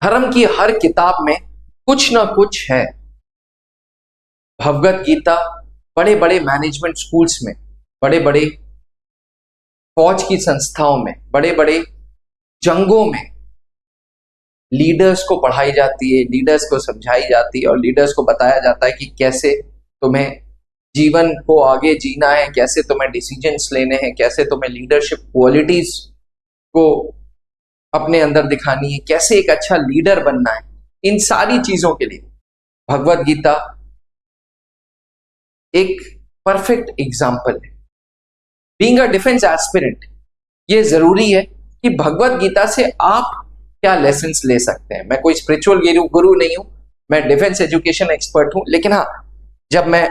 धर्म की हर किताब में कुछ ना कुछ है। भगवत गीता बड़े बड़े मैनेजमेंट स्कूल्स में, बड़े बड़े फौज की संस्थाओं में, बड़े बड़े जंगों में लीडर्स को पढ़ाई जाती है, लीडर्स को समझाई जाती है और लीडर्स को बताया जाता है कि कैसे तुम्हें जीवन को आगे जीना है, कैसे तुम्हें डिसीजंस लेने हैं, कैसे तुम्हें लीडरशिप क्वालिटीज को अपने अंदर दिखानी है, कैसे एक अच्छा लीडर बनना है। इन सारी चीजों के लिए भगवत गीता एक परफेक्ट एग्जाम्पल है। बीइंग अ डिफेंस एस्पिरेंट, ये जरूरी है कि भगवत गीता से आप क्या लेसन्स ले सकते हैं। मैं कोई स्पिरिचुअल गुरु नहीं हूं, मैं डिफेंस एजुकेशन एक्सपर्ट हूं, लेकिन हाँ, जब मैं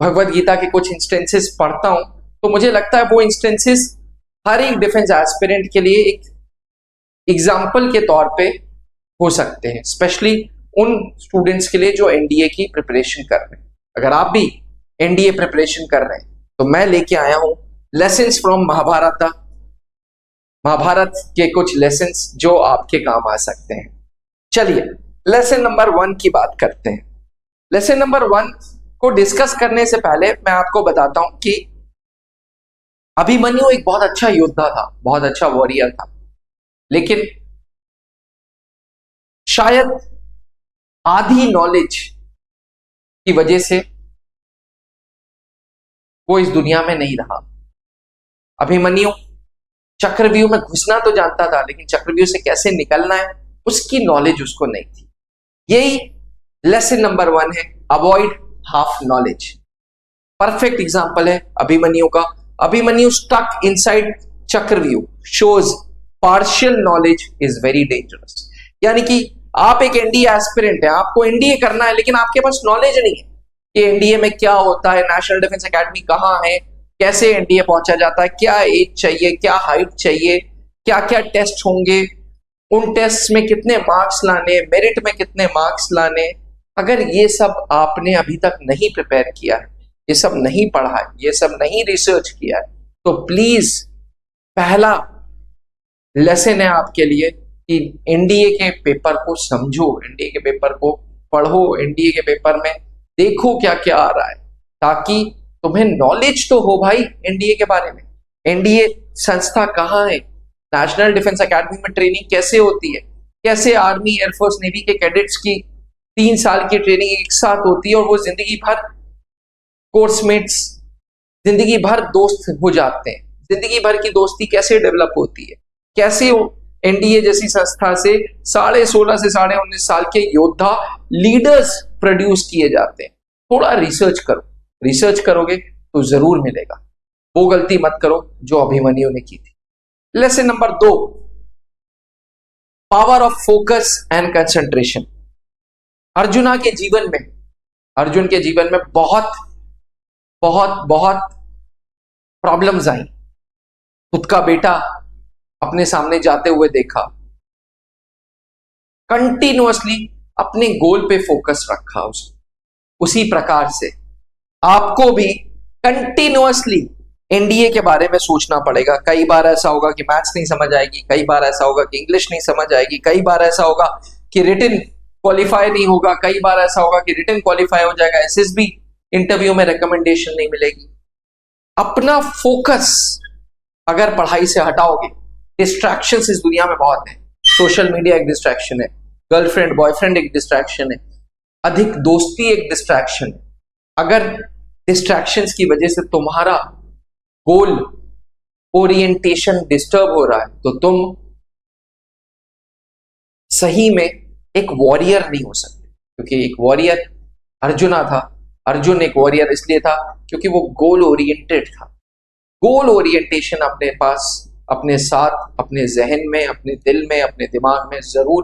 भगवत गीता के कुछ इंस्टेंसेस पढ़ता हूं तो मुझे लगता है वो इंस्टेंसेस हर एक डिफेंस एस्पिरेंट के लिए एक एग्जाम्पल के तौर पे हो सकते हैं, स्पेशली उन स्टूडेंट्स के लिए जो एनडीए की प्रिपरेशन कर रहे हैं। अगर आप भी एनडीए प्रिपरेशन कर रहे हैं तो मैं लेके आया हूं लेसन्स फ्रॉम महाभारत के कुछ लेसन्स जो आपके काम आ सकते हैं। चलिए लेसन नंबर 1 की बात करते हैं। लेसन नंबर 1 को डिस्कस करने से पहले मैं आपको बताता हूं कि अभिमन्यु एक बहुत अच्छा योद्धा था, बहुत अच्छा वॉरियर था, लेकिन शायद आधी नॉलेज की वजह से वो इस दुनिया में नहीं रहा। अभिमन्यु चक्रव्यूह में घुसना तो जानता था, लेकिन चक्रव्यूह से कैसे निकलना है उसकी नॉलेज उसको नहीं थी। यही लेसन नंबर 1 है, avoid half knowledge. Perfect example है अभिमन्यु का। अभिमन्यु स्टक इनसाइड चक्रव्यूह shows partial knowledge is very dangerous. यानी कि आप एक एनडीए एस्पिरेंट है, आपको एनडीए करना है, लेकिन आपके पास नॉलेज नहीं है कि एनडीए में क्या होता है, नेशनल डिफेंस एकेडमी कहाँ है, कैसे एनडीए पहुंचा जाता है, क्या एज चाहिए, क्या हाइट चाहिए, क्या क्या टेस्ट होंगे, उन टेस्ट में कितने मार्क्स लाने, मेरिट में कितने मार्क्स लाने। अगर ये सब आपने अभी तक नहीं प्रिपेयर किया है, ये सब नहीं पढ़ा है, ये सब नहीं रिसर्च किया है, तो प्लीज पहला लेसन है आपके लिए कि एनडीए के पेपर को समझो, एनडीए के पेपर को पढ़ो, एनडीए के पेपर में देखो क्या क्या आ रहा है, ताकि तुम्हें नॉलेज तो हो भाई एनडीए के बारे में। एनडीए संस्था कहाँ है, नेशनल डिफेंस एकेडमी में ट्रेनिंग कैसे होती है, कैसे आर्मी, एयरफोर्स, नेवी के कैडेट्स की 3 साल की ट्रेनिंग एक साथ होती है और वो जिंदगी भर कोर्समेट्स, जिंदगी भर दोस्त हो जाते हैं। जिंदगी भर की दोस्ती कैसे डेवलप होती है, कैसे एनडीए जैसी संस्था से 16.5 से 19.5 साल के योद्धा लीडर्स प्रोड्यूस किए जाते हैं। थोड़ा रिसर्च करो, रिसर्च करोगे तो जरूर मिलेगा। वो गलती मत करो जो अभिमन्यु ने की थी। Lesson number 2, power of focus and concentration. Arjun के जीवन में बहुत बहुत बहुत प्रॉब्लम्स आई। खुद का बेटा अपने सामने जाते हुए देखा, कंटिन्यूअसली अपने गोल पे फोकस रखा। उसी प्रकार से आपको भी कंटिन्यूअसली एनडीए के बारे में सोचना पड़ेगा। कई बार ऐसा होगा कि मैथ्स नहीं समझ आएगी, कई बार ऐसा होगा कि इंग्लिश नहीं समझ आएगी, कई बार ऐसा होगा कि रिटन क्वालिफाई नहीं होगा, कई बार ऐसा होगा कि रिटन क्वालिफाई हो जाएगा, एसएसबी इंटरव्यू में रिकमेंडेशन नहीं मिलेगी। अपना फोकस अगर पढ़ाई से हटाओगे, डिस्ट्रैक्शंस इस दुनिया में बहुत है। सोशल मीडिया एक डिस्ट्रैक्शन है, गर्लफ्रेंड बॉयफ्रेंड एक डिस्ट्रैक्शन है, अधिक दोस्ती एक डिस्ट्रैक्शन है। अगर डिस्ट्रैक्शंस की वजह से तुम्हारा गोल ओरिएंटेशन डिस्टर्ब हो रहा है तो तुम सही में एक वॉरियर नहीं हो सकते। क्योंकि एक वॉरियर अर्जुना था। अर्जुन एक वॉरियर इसलिए था क्योंकि वो गोल ओरिएंटेड था। गोल ओरिएंटेशन अपने पास, अपने साथ, अपने जहन में, अपने दिल में, अपने दिमाग में जरूर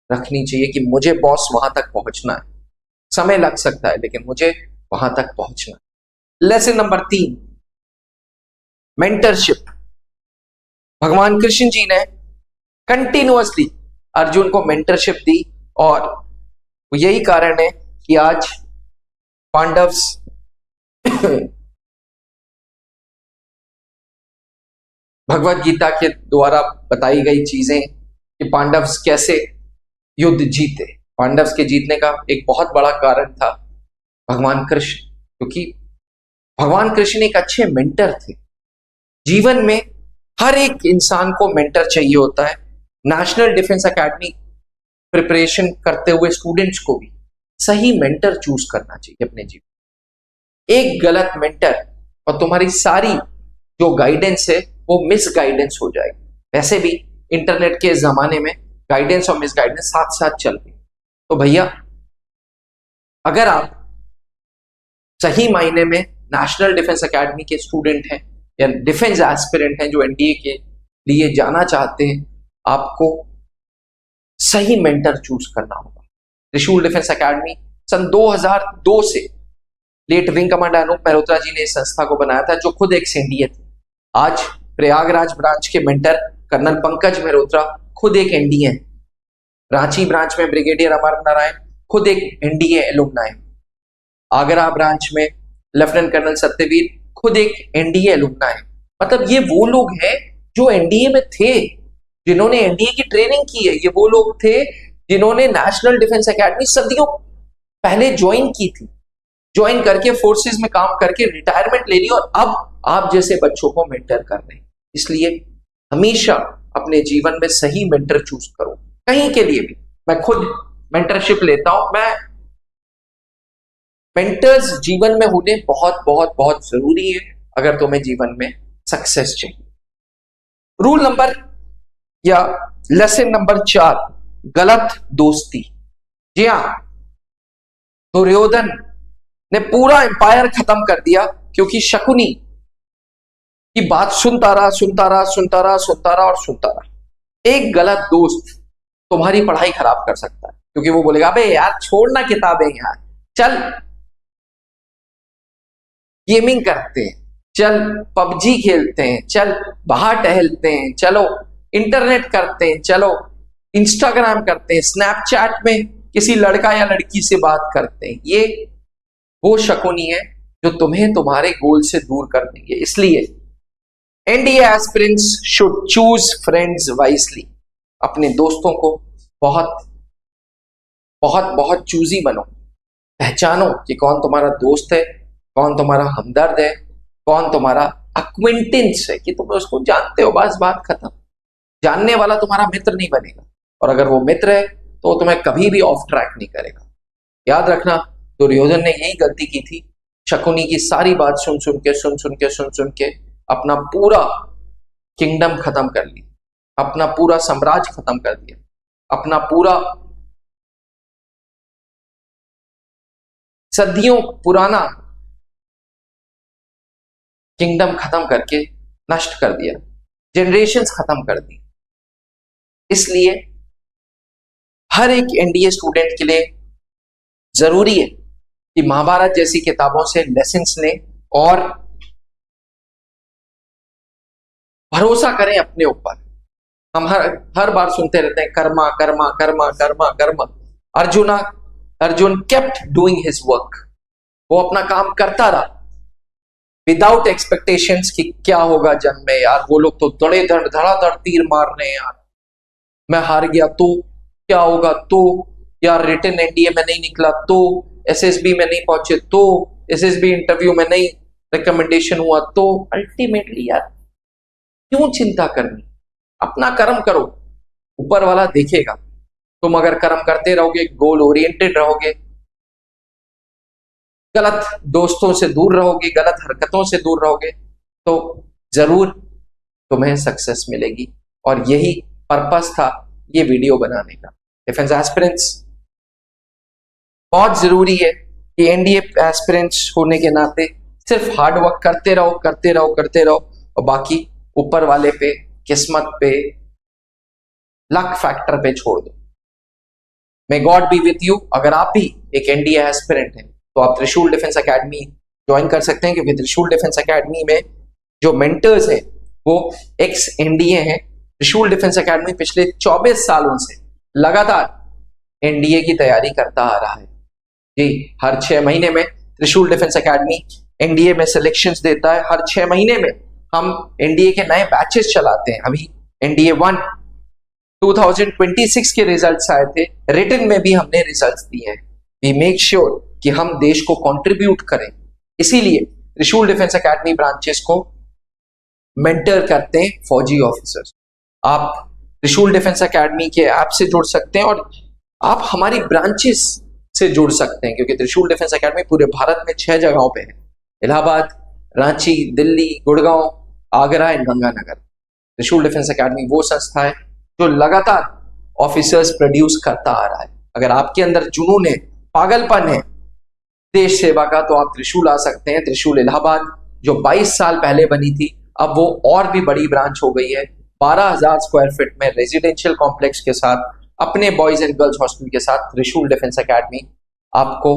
रखनी चाहिए कि मुझे बॉस वहां तक पहुंचना है। समय लग सकता है लेकिन मुझे वहां तक पहुंचना है। Lesson number 3, mentorship. भगवान कृष्ण जी ने कंटिन्यूअसली अर्जुन को मेंटरशिप दी और यही कारण है कि आज पांडव्स भगवत गीता के द्वारा बताई गई चीजें कि पांडव्स कैसे युद्ध जीते। पांडव्स के जीतने का एक बहुत बड़ा कारण था भगवान कृष्ण, क्योंकि भगवान कृष्ण एक अच्छे मेंटर थे। जीवन में हर एक इंसान को मेंटर चाहिए होता है। नेशनल डिफेंस एकेडमी प्रिपरेशन करते हुए स्टूडेंट्स को भी सही मेंटर चूज करना चाहिए अपने जीवन। एक गलत मेंटर और तुम्हारी सारी जो गाइडेंस है वो मिस गाइडेंस हो जाएगी। वैसे भी इंटरनेट के जमाने में गाइडेंस और मिस गाइडेंस साथ साथ चल रही। तो भैया, अगर आप सही मायने में नेशनल डिफेंस एकेडमी के स्टूडेंट हैं या डिफेंस एस्पिरेंट हैं जो एनडीए के लिए जाना चाहते हैं, आपको सही मेंटर चूज करना होगा। त्रिशूल डिफेंस एकेडमी सन 2002 से late wing commander Anup Mehrotra ji ने इस संस्था को बनाया था, जो खुद एक एनडीए थे। आज प्रयागराज ब्रांच के मेंटर कर्नल पंकज मेहरोत्रा खुद एक एनडीए हैं। रांची ब्रांच में ब्रिगेडियर अमर नारायण खुद एक एनडीए एलुमनाई। आगरा ब्रांच में लेफ्टिनेंट कर्नल सत्यवीर खुद एक एनडीए एलुमनाई। मतलब ये वो लोग हैं जो एनडीए में थे, जिन्होंने एनडीए की ट्रेनिंग की है। ये वो लोग थे जिन्होंने नेशनल डिफेंस एकेडमी सदियों पहले ज्वाइन की थी, ज्वाइन करके फोर्सेस में काम करके रिटायरमेंट ले ली और अब आप जैसे बच्चों को मेंटर कर रहे हैं। इसलिए हमेशा अपने जीवन में सही मेंटर चूज करो, कहीं के लिए भी। मैं खुद मेंटरशिप लेता हूं। मैं मेंटर्स जीवन में होने बहुत बहुत बहुत जरूरी है अगर तुम्हें जीवन में सक्सेस चाहिए। रूल नंबर या लेसन नंबर 4, गलत दोस्ती। जी हां, दुर्योधन ने पूरा एम्पायर खत्म कर दिया क्योंकि शकुनी की बात सुनता रहा और सुनता रहा। एक गलत दोस्त तुम्हारी पढ़ाई खराब कर सकता है, क्योंकि वो बोलेगा अबे यार छोड़ना किताबें यार, चल गेमिंग करते हैं, चल पबजी खेलते हैं, चल बाहर टहलते हैं, चलो इंटरनेट करते हैं, चलो इंस्टाग्राम करते हैं, स्नैपचैट में किसी लड़का या लड़की से बात करते हैं। ये वो शकुनी है जो तुम्हें तुम्हारे गोल से दूर कर देंगे। इसलिए NDA aspirants should choose friends wisely. अपने दोस्तों को बहुत बहुत बहुत चूजी बनो, पहचानो कि कौन तुम्हारा दोस्त है, कौन तुम्हारा हमदर्द है, कौन तुम्हारा अक्विंटेंस है, कि तुम उसको जानते हो, बस बात खत्म। जानने वाला तुम्हारा मित्र नहीं बनेगा, और अगर वो मित्र है तो वो तुम्हें कभी भी ऑफ ट्रैक नहीं करेगा। याद रखना, दुर्योधन ने यही गलती की थी। शकुनी की सारी बात सुन सुन के अपना पूरा किंगडम खत्म कर ली, अपना पूरा साम्राज्य खत्म कर दिया, अपना पूरा सदियों पुराना किंगडम खत्म करके नष्ट कर दिया, जनरेशंस खत्म कर दी। इसलिए हर एक एनडीए स्टूडेंट के लिए जरूरी है कि महाभारत जैसी किताबों से लेसन्स लें और भरोसा करें अपने ऊपर। हम हर बार सुनते रहते हैं Karma Karma Karma Karma Karma. Arjun kept doing his work. वो अपना काम करता रहा विदाउट एक्सपेक्टेशंस कि क्या होगा जन्म में। यार वो लोग तो धड़ाधड़ तीर मार रहे हैं यार, मैं हार गया तो क्या होगा, तो यार रिटन एनडीए में नहीं निकला तो, एसएसबी में नहीं पहुंचे तो, एसएसबी इंटरव्यू में नहीं रिकमेंडेशन हुआ तो। अल्टीमेटली यार क्यों चिंता करनी, अपना कर्म करो, ऊपर वाला देखेगा। तुम अगर कर्म करते रहोगे, गोल ओरिएंटेड रहोगे, गलत दोस्तों से दूर रहोगे, गलत हरकतों से दूर रहोगे, तो जरूर तुम्हें सक्सेस मिलेगी। और यही पर्पस था ये वीडियो बनाने का। डिफेंस एस्पिरेंट्स, बहुत जरूरी है कि एनडीए एस्पिरेंट्स होने के नाते सिर्फ हार्ड वर्क करते रहो और बाकी ऊपर वाले पे, किस्मत पे, लक फैक्टर पे छोड़ दो। May God B with you. अगर आप भी एक एनडीए एस्पिरेंट हैं तो आप त्रिशूल डिफेंस एकेडमी ज्वाइन कर सकते हैं, क्योंकि त्रिशूल डिफेंस एकेडमी में जो मेंटर्स हैं वो एक्स एनडीए हैं। त्रिशूल डिफेंस एकेडमी पिछले 24 सालों से लगातार एनडीए की तैयारी करता आ रहा है जी। हर 6 महीने में त्रिशूल डिफेंस एकेडमी एनडीए में सिलेक्शंस देता है। हर 6 महीने में हम एनडीए के नए बैचेस चलाते हैं। अभी एनडीए 1 2026 के रिजल्ट्स आए थे, रिटन में भी हमने रिजल्ट्स दिए हैं। वी मेक श्योर कि हम देश को कंट्रीब्यूट करें, इसीलिए त्रिशूल डिफेंस एकेडमी ब्रांचेस को मेंटर करते हैं फौजी ऑफिसर्स। आप त्रिशूल डिफेंस एकेडमी के ऐप से जुड़ सकते हैं और आप हमारी ब्रांचेस से जुड़ सकते हैं, क्योंकि त्रिशूल डिफेंस एकेडमी पूरे भारत में 6 जगहों पे है, इलाहाबाद, रांची, दिल्ली, गुड़गांव, आगरा एंड गंगानगर। त्रिशूल डिफेंस एकेडमी वो संस्था है जो लगातार ऑफिसर्स प्रोड्यूस करता आ रहा है। अगर आपके अंदर जुनून है, पागलपन है देश सेवा का, तो आप त्रिशूल आ सकते हैं। त्रिशूल इलाहाबाद जो 22 साल पहले बनी थी, अब वो और भी बड़ी ब्रांच हो गई है। 12,000 स्क्वायर फीट में रेजिडेंशियल कॉम्प्लेक्स के साथ, अपने बॉयज एंड गर्ल्स हॉस्टल के साथ त्रिशूल डिफेंस एकेडमी आपको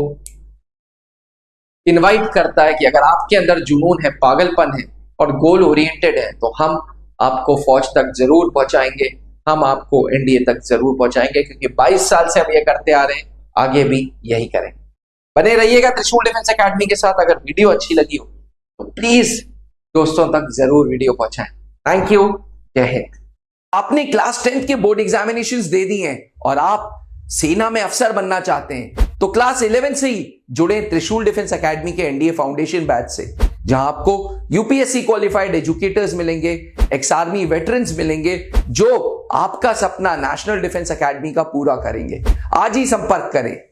इनवाइट करता है कि अगर आपके अंदर जुनून है, पागलपन है और गोल ओरिएंटेड है, तो हम आपको फौज तक जरूर पहुंचाएंगे, हम आपको एनडीए तक जरूर पहुंचाएंगे, क्योंकि 22 साल से हम ये करते आ रहे हैं, आगे भी यही करेंगे। बने रहिएगा त्रिशूल डिफेंस एकेडमी के साथ। अगर वीडियो अच्छी लगी हो तो प्लीज दोस्तों तक जरूर वीडियो पहुंचाएं। थैंक यू, जय हिंद। आपने क्लास 10th के बोर्ड एग्जामिनेशंस दे दिए हैं और आप सेना में अफसर बनना चाहते हैं, तो क्लास 11 से ही जुड़े त्रिशूल डिफेंस एकेडमी के एनडीए फाउंडेशन बैच से, जहां आपको यूपीएससी क्वालिफाइड एजुकेटर्स मिलेंगे, एक्स आर्मी वेटरन्स मिलेंगे, जो आपका सपना नेशनल डिफेंस एकेडमी का पूरा करेंगे। आज ही संपर्क करें